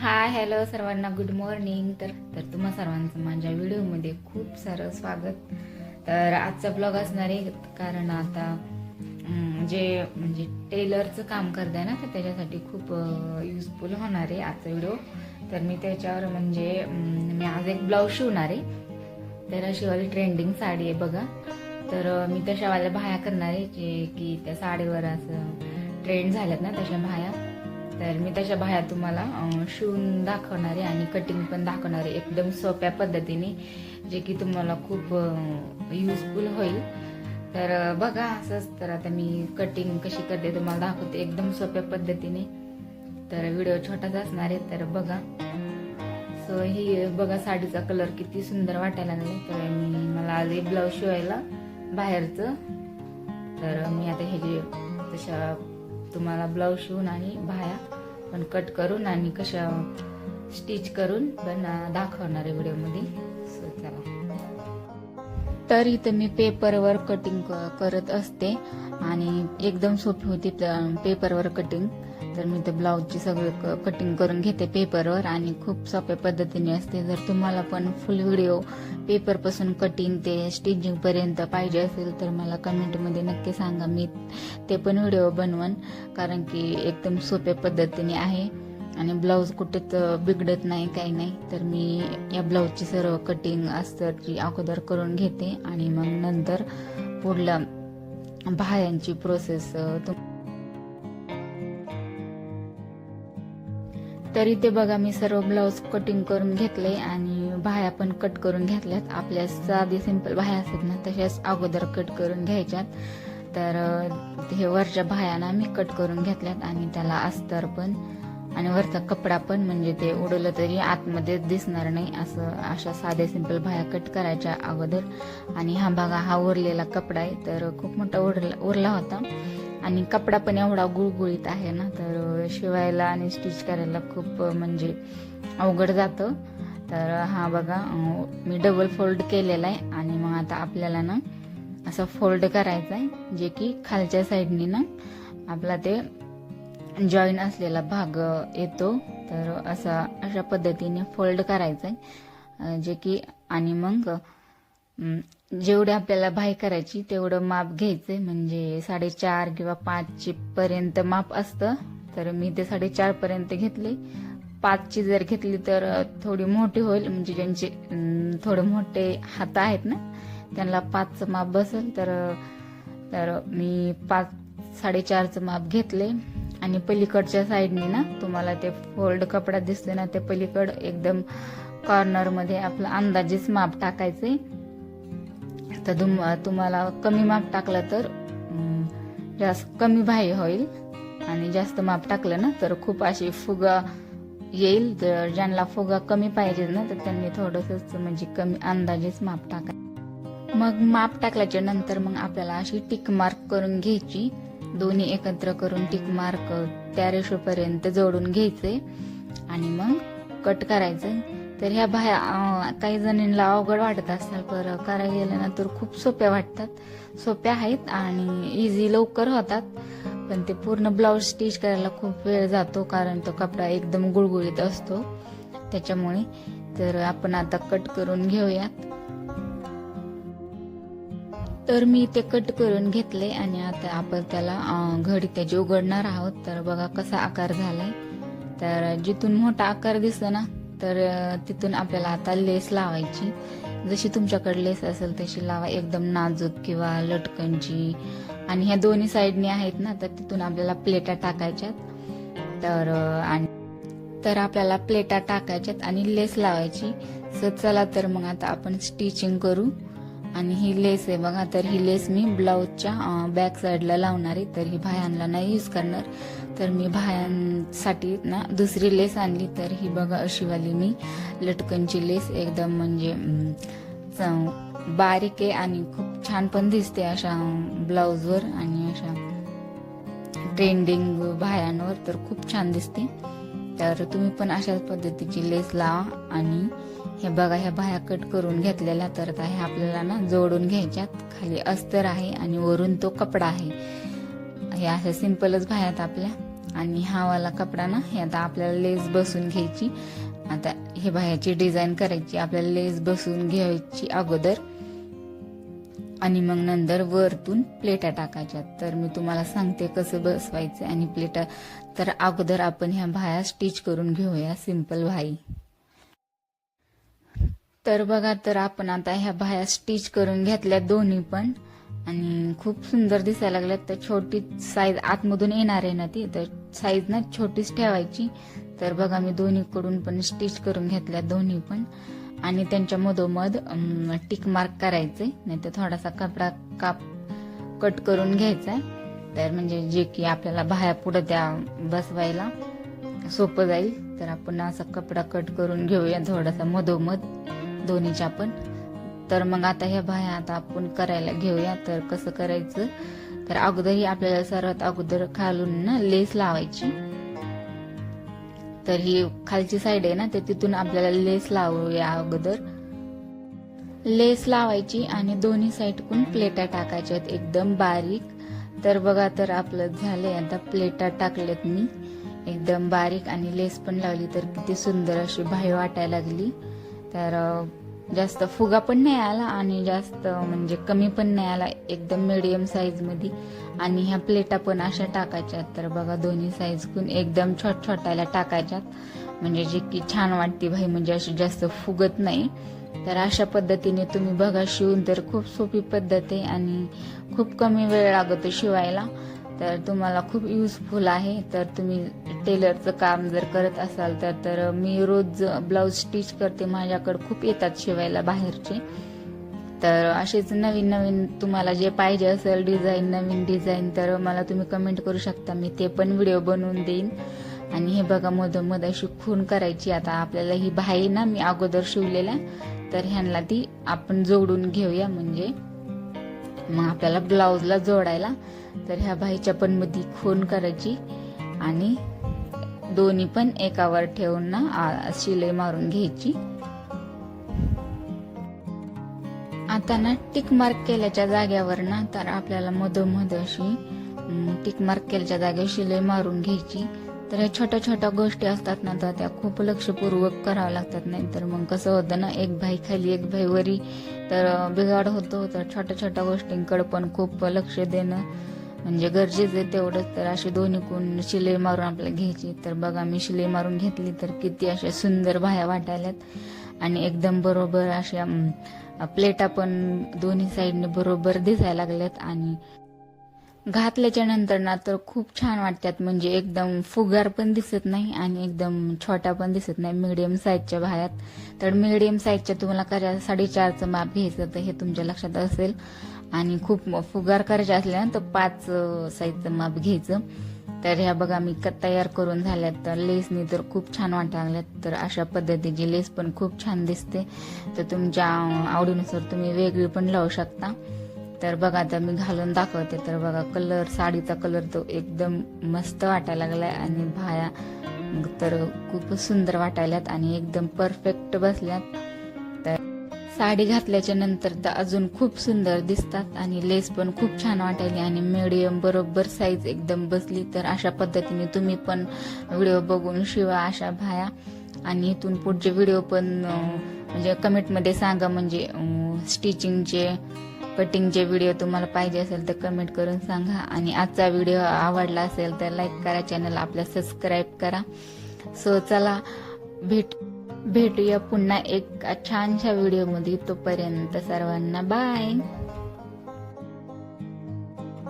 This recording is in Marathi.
हाय हॅलो सर्वांना गुड मॉर्निंग. तर तुम्हा सर्वांचं माझ्या व्हिडिओमध्ये खूप सारं स्वागत. तर आजचा ब्लॉग असणार आहे कारण आता जे म्हणजे टेलरचं काम करताय ना, तर त्याच्यासाठी खूप युजफुल होणार आहे आजचा व्हिडिओ. तर मी त्याच्यावर म्हणजे मी आज एक ब्लाऊज शिवणार आहे. तर अशी वाली ट्रेंडिंग साडी आहे बघा. तर मी तशावाल्या बाह्या करणार आहे जे की त्या साडीवर असं ट्रेंड झाल्यात ना तशा बाह्या. तर मी तशा बाह्या तुम्हाला शिवून दाखवणार आहे आणि कटिंग पण दाखवणार आहे एकदम सोप्या पद्धतीने, जे की तुम्हाला खूप युजफुल होईल. तर बघा असंच. तर आता मी कटिंग कशी करते तुम्हाला दाखवते एकदम सोप्या पद्धतीने. तर व्हिडिओ छोटाच असणार आहे, तर बघा. सो ही बघा साडीचा कलर किती सुंदर वाटायला लागले. तर मला आले ब्लाऊज शिवायला बाहेरचं. तर मी आता हे जे तशा तुम्हाला ब्लाऊज शिवून आणि बाह्या पण कट करून आणि कशा स्टिच करून पण दाखवणार आहे व्हिडिओमध्ये. सो चला. तर इथं मी पेपरवर कटिंग करत असते आणि एकदम सोपी होती पेपरवर कटिंग. तर मी ते ब्लाऊजची सगळं कटिंग करून घेते पेपरवर आणि खूप सोप्या पद्धतीने असते. जर तुम्हाला पण फुल व्हिडिओ पेपरपासून कटिंग ते स्टिचिंग पर्यंत पाहिजे असेल तर मला कमेंटमध्ये नक्की सांगा, मी ते पण व्हिडिओ बनवन. कारण की एकदम सोप्या पद्धतीने आहे आणि ब्लाऊज कुठेच बिघडत नाही, काही नाही. तर मी या ब्लाऊजची सर्व कटिंग अस्तरची अगोदर करून घेते आणि मग नंतर पुढल्या बाह्यांची प्रोसेस तरी ते बघा मी सर्व ब्लाऊज कटिंग करून घेतले आणि बाह्या पण कट करून घेतल्यात. आपल्या साधी सिंपल बाह्या असतात ना तशाच अगोदर कट करून घ्यायच्यात. तर हे वरच्या बाह्याना मी कट करून घेतल्यात आणि त्याला अस्तर पण आणि वरचा कपडा पण, म्हणजे ते उडवलं तरी आतमध्ये दिसणार नाही असं अशा साध्या सिंपल बाह्या कट करायच्या अगोदर. आणि हा बघा हा उरलेला कपडा आहे. तर खूप मोठा उरला होता आणि कपडा पण एवढा गुळगुळीत आहे ना, तर शिवायला आणि स्टिच करायला खूप म्हणजे अवघड जातं. तर हा बघा मी डबल फोल्ड केलेला आहे आणि मग आता आपल्याला ना असं फोल्ड करायचं आहे, जे की खालच्या साईडनी ना आपला ते जॉईन असलेला भाग येतो. तर अशा पद्धतीने फोल्ड करायचं आहे, जे की आणि मग जेवढे आपल्याला बाही करायची तेवढं माप घ्यायचंय. म्हणजे 4.5 किंवा 5 पर्यंत माप असतं. तर मी ते 4.5 पर्यंत घेतले. 5 जर घेतली तर थोडी मोठी होईल, म्हणजे ज्यांचे थोडे मोठे हात आहेत ना त्यांना 5चं माप बसेल. तर मी 4.5चं माप घेतले आणि पलीकडच्या साईडने ना तुम्हाला ते फोल्ड कपडा दिसतोय ना, ते पलीकड एकदम कॉर्नर मध्ये आपलं अंदाजेच माप टाकायचंय. तर तुम्हाला कमी माप टाकलं तर जास्त कमी बाही होईल आणि जास्त माप टाकलं ना तर खूप अशी फुगा येईल. तर ज्यांना फुगा कमी पाहिजे ना तर त्यांनी थोडंसं म्हणजे कमी अंदाजेच माप टाकायचं. मग माप टाकल्याच्या नंतर मग आपल्याला अशी टिक मार्क करून घ्यायची. दोन्ही एकत्र करून टिक मार्क त्या रेषेपर्यंत जोडून घ्यायचे आणि मग कट करायचं. तर ह्या बाह्या काही जणींना अवघड वाटत असतात, पर करायला गेलं ना तर खूप सोप्या वाटतात. सोप्या आहेत आणि इझी लवकर होतात. पण ते पूर्ण ब्लाऊज स्टिच करायला खूप वेळ जातो कारण तो कपडा एकदम गुळगुळीत असतो त्याच्यामुळे. तर आपण आता कट करून घेऊयात. तर मी ते कट करून घेतले आणि आता आपण त्याला घडी त्याची उघडणार आहोत. तर बघा कसा आकार झालाय. तर जिथून मोठा आकार दिसतो ना तर तिथून आपल्याला आता लेस लावायची. जशी तुमच्याकडे लेस असेल तशी लावा, एकदम नाजूक किंवा लटकनची. आणि ह्या दोन्ही साईडने आहेत ना तर तिथून आपल्याला प्लेटा टाकायच्यात. तर आपल्याला प्लेटा टाकायच्यात आणि लेस लावायची. चला तर मग आता आपण स्टिचिंग करू. आणि ही लेस आहे बघा. तर ही लेस मी ब्लाऊजच्या बॅक साईडला लावणार आहे. तर ही बाह्यांना नाही यूज करणार. तर मी बाह्यांसाठी ना दुसरी लेस आणली. तर ही बघा अशी वाली मी लटकनची लेस, एकदम म्हणजे बारीक आहे आणि खूप छान पण दिसते अशा ब्लाऊजवर आणि अशा ट्रेंडिंग बाह्यांवर. तर खूप छान दिसते. तर तुम्ही पण अशाच पद्धतीची लेस लावा. आणि हे बघा ह्या बाह्या कट करून घेतलेल्या. तर हे आपल्याला ना जोडून घ्यायच्यात. खाली अस्तर आहे आणि वरून तो कपडा आहे. हे अशा सिंपलच बाह्यात आपल्या. आणि हा वाला कपडा ना, हे आता आपल्याला लेस बसून घ्यायची. आता हे बाह्याची डिझाईन करायची, आपल्याला लेस बसून घ्यायची अगोदर आणि मग नंतर वरतून प्लेटा टाकायच्या. तर मी तुम्हाला सांगते कसं बसवायचं आणि प्लेटा. तर अगोदर आपण ह्या बाह्या स्टिच करून घेऊया, सिंपल बाही. तर बघा, तर आपण आता ह्या बाह्या स्टिच करून घेतल्या दोन्ही पण आणि खूप सुंदर दिसायला लागल्यात. तर छोटी साईज आतमधून येणार आहे ना ती, तर साईज ना छोटीच ठेवायची. तर बघा, मी दोन्हीकडून पण स्टिच करून घेतल्या दोन्ही पण आणि त्यांच्या मधोमध टिक मार्क करायचे, नाही तर थोडासा कपडा कट करून घ्यायचा. तर म्हणजे जे की आपल्याला बाह्या पुढे त्या बसवायला सोपं जाईल. तर आपण असा कपडा कट करून घेऊया थोडासा मधोमध दोन्हीच्या पण. तर मग आता ह्या बाह्या आता आपण करायला घेऊया. तर कसं करायचं, तर अगोदर आपल्याला सर्वात अगोदर खालून ना लेस लावायची. तर ही खालची साईड आहे ना, तर तिथून आपल्याला लेस लावूया अगोदर. लेस लावायची आणि दोन्ही साईडकडून प्लेटा टाकायच्या एकदम बारीक. तर बघा, तर आपलं झालंय. आता प्लेटा टाकल्यात मी एकदम बारीक आणि लेस पण लावली. तर किती सुंदर अशी बाही वाटायला लागली. तर जास्त फुगा पण नाही आला आणि जास्त म्हणजे कमी पण नाही आला, एकदम मीडियम साईज मध्ये. आणि ह्या प्लेटा पण अशा टाकायच्यात. तर बघा, दोन्ही साईजकडून एकदम छोट्याला टाकायच्यात, म्हणजे जे की छान वाटते बाई, म्हणजे अशी जास्त फुगत नाही. तर अशा पद्धतीने तुम्ही बघा शिवून. तर खूप सोपी पद्धत आहे आणि खूप कमी वेळ लागतो शिवायला. तर तुम्हाला खूप युजफुल आहे. तर तुम्ही टेलरचं काम जर करत असाल तर मी रोज ब्लाऊज स्टिच करते, माझ्याकडे खूप येतात शिवायला बाहेरचे. तर असेच नवीन नवीन तुम्हाला जे पाहिजे असेल डिझाईन, नवीन डिझाईन, तर मला तुम्ही कमेंट करू शकता, मी ते पण व्हिडिओ बनवून देईन. आणि हे बघा, मधोमध अशी खून करायची. आता आपल्याला ही बाही ना मी अगोदर शिवलेल्या, तर ह्यांना ती आपण जोडून घेऊया, म्हणजे मग आपल्याला ब्लाऊजला जोडायला. तर ह्या बाहीच्या पण मध्ये खून करायची आणि दोन्ही पण एकावर ठेवून ना शिलाई मारून घ्यायची. आता ना टिक मार्क केल्याच्या जाग्यावर ना, तर आपल्याला मधोमध अशी टिक मार्क केल्याच्या जागेवर शिलाई मारून घ्यायची. तर ह्या छोट्या छोट्या गोष्टी असतात ना, तर त्या खूप लक्षपूर्वक कराव्या लागतात. नाही तर मग कसं होतं ना, एक बाई खाली एक बाई वरी, तर बिघाड होतो. तर छोट्या छोट्या गोष्टींकडे पण खूप लक्ष देणं म्हणजे गरजेचं आहे तेवढंच. तर अशी दोन्ही कोण शिलाई मारून आपल्याला घ्यायची. तर बघा, मी शिलाई मारून घेतली. तर किती अशा सुंदर बाह्या वाटायल्यात आणि एकदम बरोबर अशा प्लेटा पण दोन्ही साईडने बरोबर दिसायला लागल्यात. आणि घातल्याच्या नंतर ना तर खूप छान वाटतात, म्हणजे एकदम फुगार पण दिसत नाही आणि एकदम छोटा पण दिसत नाही, मीडियम साईजच्या बाह्यात. तर मीडियम साईजच्या तुम्हाला करायला 4.5चं माप घ्यायचं, तर हे तुमच्या लक्षात असेल. आणि खूप फुगार करायचे असल्या तर 5 साईजचं माप घ्यायचं. तर ह्या बघा मी तयार करून झाल्यात. तर लेसनी तर खूप छान वाटायला लागल्यात. तर अशा पद्धतीची लेस पण खूप छान दिसते. तर तुमच्या आवडीनुसार तुम्ही वेगळी पण लावू शकता. तर बघा, आता मी घालून दाखवते. तर बघा, कलर, साडीचा कलर तो एकदम मस्त वाटायला लागलाय आणि बाह्या तर खूप सुंदर वाटायल्यात आणि एकदम परफेक्ट बसल्यात. तर साडी घातल्याच्या नंतर तर अजून खूप सुंदर दिसतात आणि लेस पण खूप छान वाटायली आणि मीडियम बरोबर साईज एकदम बसली. तर अशा पद्धतीने तुम्ही पण व्हिडिओ बघून शिवा अशा बाह्या. आणि इथून पुढचे व्हिडिओ पण म्हणजे कमेंटमध्ये सांगा, म्हणजे स्टिचिंगचे, कटिंगचे व्हिडिओ तुम्हाला पाहिजे असेल तर कमेंट करून सांगा. आणि आजचा व्हिडिओ आवडला असेल तर लाईक करा, चॅनल आपल्या सबस्क्राईब करा. सो चला, भेटूया पुन्हा एक छानशा व्हिडिओमध्ये. तोपर्यंत सर्वांना बाय.